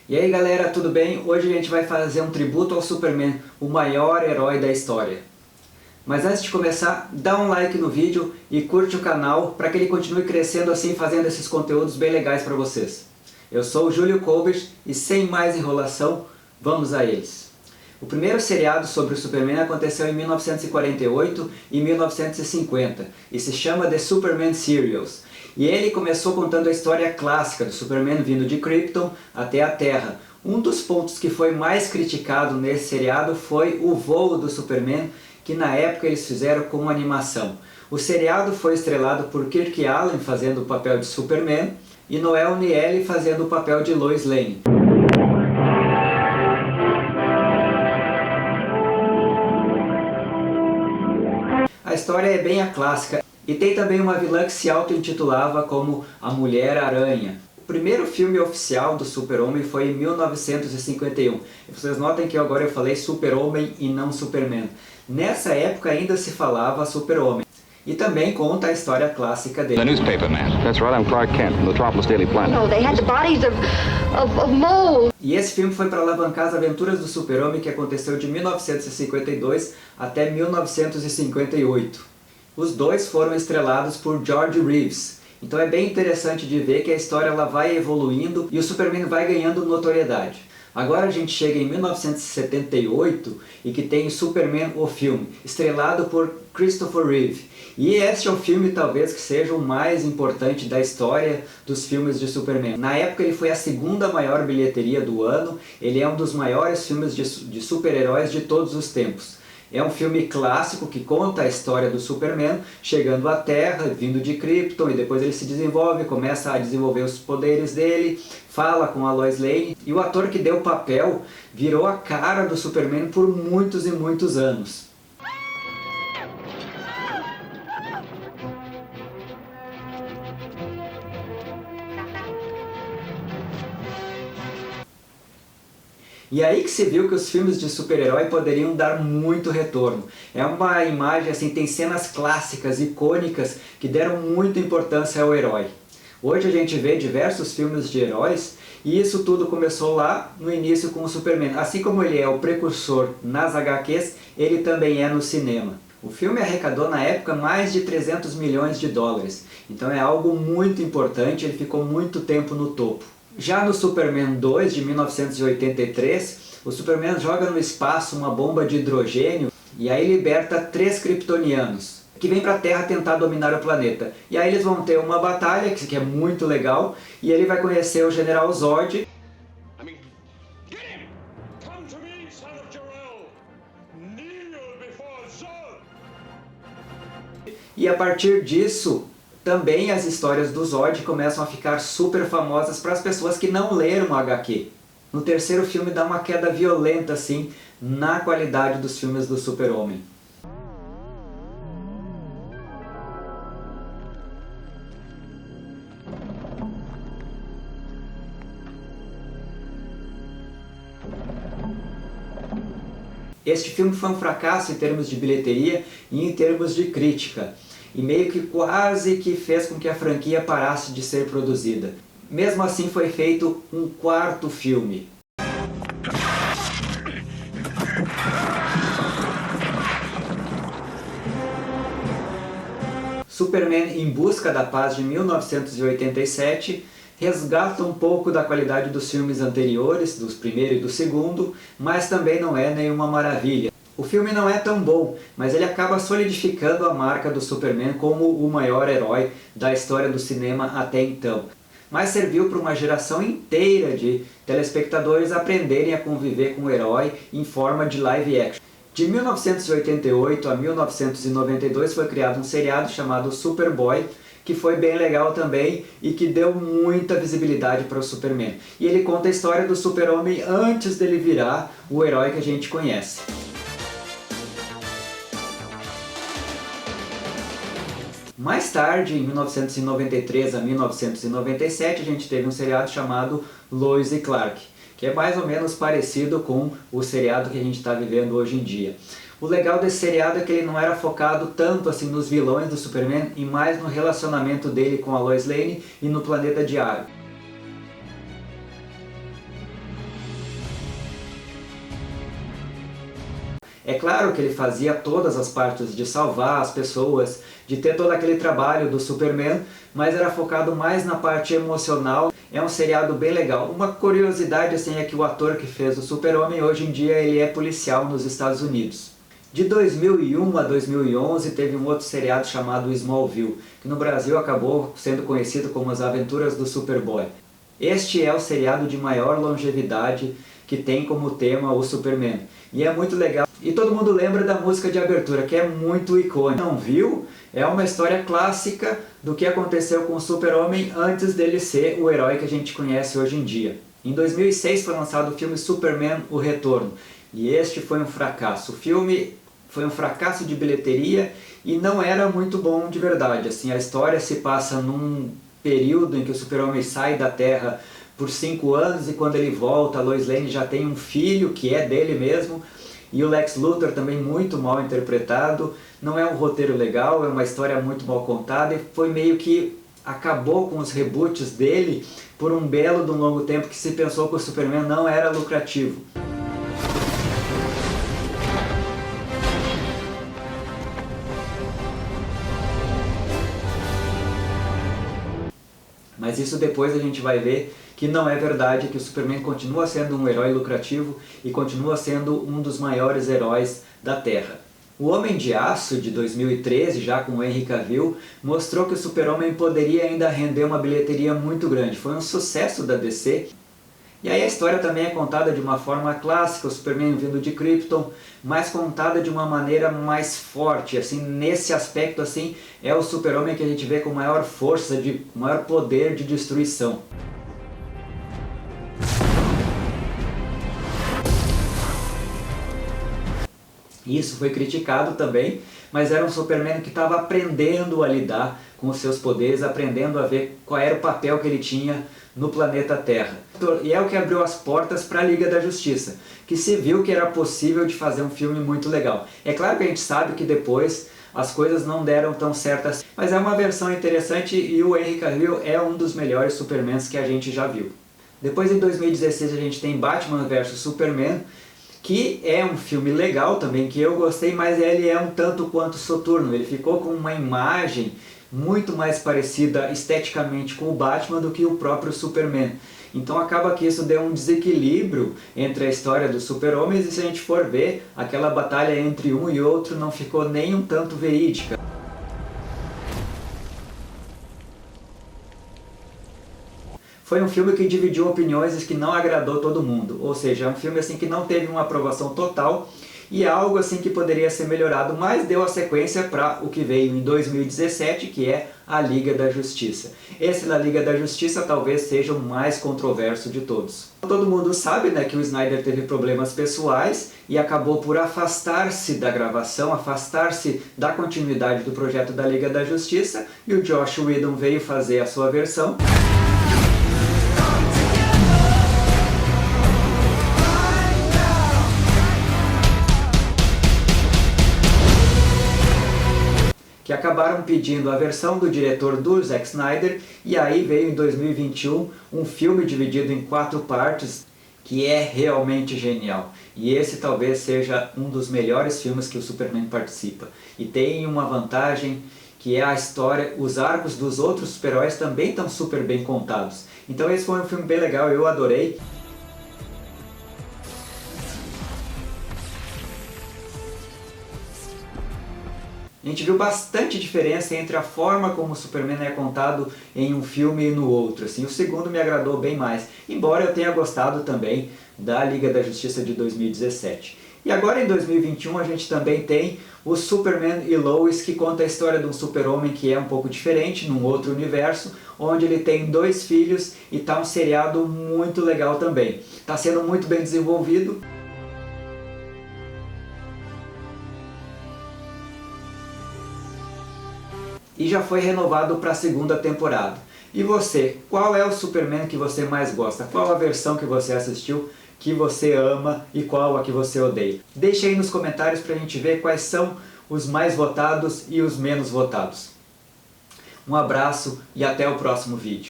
E aí galera, tudo bem? Hoje a gente vai fazer um tributo ao Superman, o maior herói da história. Mas antes de começar, dá um like no vídeo e curte o canal para que ele continue crescendo assim, fazendo esses conteúdos bem legais para vocês. Eu sou o Júlio Colbert e sem mais enrolação, vamos a eles. O primeiro seriado sobre o Superman aconteceu em 1948 e 1950 e se chama The Superman Serials. E ele começou contando a história clássica do Superman vindo de Krypton até a Terra. Um dos pontos que foi mais criticado nesse seriado foi o voo do Superman, que na época eles fizeram como animação. O seriado foi estrelado por Kirk Allen fazendo o papel de Superman e Noel Niele fazendo o papel de Lois Lane. A história é bem a clássica e tem também uma vilã que se auto-intitulava como a Mulher-Aranha. O primeiro filme oficial do Super-Homem foi em 1951. E vocês notem que agora eu falei Super-Homem e não Superman. Nessa época ainda se falava Super-Homem. E também conta a história clássica dele. The newspaper man. That's right, I'm Clark Kent from the Metropolis Daily Planet. No, they had the bodies of moles. E esse filme foi para alavancar as aventuras do Super-Homem que aconteceu de 1952 até 1958. Os dois foram estrelados por George Reeves. Então é bem interessante de ver que a história ela vai evoluindo e o Superman vai ganhando notoriedade. Agora a gente chega em 1978 e que tem Superman o filme, estrelado por Christopher Reeve. E este é o filme talvez que seja o mais importante da história dos filmes de Superman. Na época ele foi a segunda maior bilheteria do ano, ele é um dos maiores filmes de super-heróis de todos os tempos. É um filme clássico que conta a história do Superman chegando à Terra, vindo de Krypton, e depois ele se desenvolve, começa a desenvolver os poderes dele, fala com a Lois Lane, e o ator que deu o papel virou a cara do Superman por muitos e muitos anos. E aí que se viu que os filmes de super-herói poderiam dar muito retorno. É uma imagem assim, tem cenas clássicas, icônicas, que deram muita importância ao herói. Hoje a gente vê diversos filmes de heróis, e isso tudo começou lá no início com o Superman. Assim como ele é o precursor nas HQs, ele também é no cinema. O filme arrecadou na época mais de 300 milhões de dólares. Então é algo muito importante, ele ficou muito tempo no topo. Já no Superman 2 de 1983, o Superman joga no espaço uma bomba de hidrogênio e aí liberta 3 kryptonianos que vêm para a Terra tentar dominar o planeta. E aí eles vão ter uma batalha, que é muito legal, e ele vai conhecer o General Zod. E a partir disso, também as histórias do Zod começam a ficar super famosas para as pessoas que não leram o HQ. No terceiro filme dá uma queda violenta assim na qualidade dos filmes do Super-Homem. Este filme foi um fracasso em termos de bilheteria e em termos de crítica. E meio que quase que fez com que a franquia parasse de ser produzida. Mesmo assim foi feito um quarto filme. Superman em Busca da Paz de 1987 resgata um pouco da qualidade dos filmes anteriores, dos primeiro e do segundo, mas também não é nenhuma maravilha. O filme não é tão bom, mas ele acaba solidificando a marca do Superman como o maior herói da história do cinema até então. Mas serviu para uma geração inteira de telespectadores aprenderem a conviver com o herói em forma de live action. De 1988 a 1992 foi criado um seriado chamado Superboy, que foi bem legal também e que deu muita visibilidade para o Superman. E ele conta a história do Super-Homem antes dele virar o herói que a gente conhece. Mais tarde, em 1993 a 1997, a gente teve um seriado chamado Lois e Clark, que é mais ou menos parecido com o seriado que a gente está vivendo hoje em dia. O legal desse seriado é que ele não era focado tanto assim nos vilões do Superman e mais no relacionamento dele com a Lois Lane e no planeta Diário. É claro que ele fazia todas as partes de salvar as pessoas, de ter todo aquele trabalho do Superman, mas era focado mais na parte emocional. É um seriado bem legal. Uma curiosidade assim é que o ator que fez o Super-Homem, hoje em dia ele é policial nos Estados Unidos. De 2001 a 2011 teve um outro seriado chamado Smallville, que no Brasil acabou sendo conhecido como As Aventuras do Superboy. Este é o seriado de maior longevidade que tem como tema o Superman. E é muito legal. E todo mundo lembra da música de abertura, que é muito icônica. Não viu? É uma história clássica do que aconteceu com o Super-Homem antes dele ser o herói que a gente conhece hoje em dia. Em 2006 foi lançado o filme Superman: O Retorno. E este foi um fracasso. O filme foi um fracasso de bilheteria e não era muito bom de verdade. Assim, a história se passa num período em que o Super-Homem sai da Terra por 5 anos e quando ele volta, a Lois Lane já tem um filho que é dele mesmo. E o Lex Luthor também muito mal interpretado. Não é um roteiro legal, é uma história muito mal contada e foi meio que acabou com os reboots dele por um belo de um longo tempo que se pensou que o Superman não era lucrativo. Mas isso depois a gente vai ver que não é verdade, que o Superman continua sendo um herói lucrativo e continua sendo um dos maiores heróis da Terra. O Homem de Aço, de 2013, já com o Henry Cavill, mostrou que o Super-Homem poderia ainda render uma bilheteria muito grande. Foi um sucesso da DC. E aí a história também é contada de uma forma clássica, o Superman vindo de Krypton, mas contada de uma maneira mais forte. Assim, nesse aspecto, assim, é o Super-Homem que a gente vê com maior força, maior poder de destruição. Isso foi criticado também, mas era um Superman que estava aprendendo a lidar com os seus poderes, aprendendo a ver qual era o papel que ele tinha no planeta Terra. E é o que abriu as portas para a Liga da Justiça, que se viu que era possível de fazer um filme muito legal. É claro que a gente sabe que depois as coisas não deram tão certas, mas é uma versão interessante e o Henry Cavill é um dos melhores Supermans que a gente já viu. Depois, em 2016, a gente tem Batman vs Superman, que é um filme legal também, que eu gostei, mas ele é um tanto quanto soturno. Ele ficou com uma imagem muito mais parecida esteticamente com o Batman do que o próprio Superman. Então acaba que isso deu um desequilíbrio entre a história dos super-homens e se a gente for ver, aquela batalha entre um e outro não ficou nem um tanto verídica. Foi um filme que dividiu opiniões e que não agradou todo mundo, ou seja, é um filme assim que não teve uma aprovação total e é algo assim que poderia ser melhorado, mas deu a sequência para o que veio em 2017, que é a Liga da Justiça. Esse da Liga da Justiça talvez seja o mais controverso de todos. Todo mundo sabe, né, que o Snyder teve problemas pessoais e acabou por afastar-se da gravação, afastar-se da continuidade do projeto da Liga da Justiça, e o Joss Whedon veio fazer a sua versão. Que acabaram pedindo a versão do diretor do Zack Snyder, e aí veio em 2021 um filme dividido em 4 partes, que é realmente genial. E esse talvez seja um dos melhores filmes que o Superman participa. E tem uma vantagem, que é a história, os arcos dos outros super-heróis também estão super bem contados. Então esse foi um filme bem legal, eu adorei. A gente viu bastante diferença entre a forma como o Superman é contado em um filme e no outro. Assim, o segundo me agradou bem mais, embora eu tenha gostado também da Liga da Justiça de 2017. E agora em 2021 a gente também tem o Superman e Lois, que conta a história de um super-homem que é um pouco diferente, num outro universo, onde ele tem 2 filhos e está um seriado muito legal também. Está sendo muito bem desenvolvido. E já foi renovado para a 2ª temporada. E você, qual é o Superman que você mais gosta? Qual a versão que você assistiu que você ama e qual a que você odeia? Deixe aí nos comentários para a gente ver quais são os mais votados e os menos votados. Um abraço e até o próximo vídeo.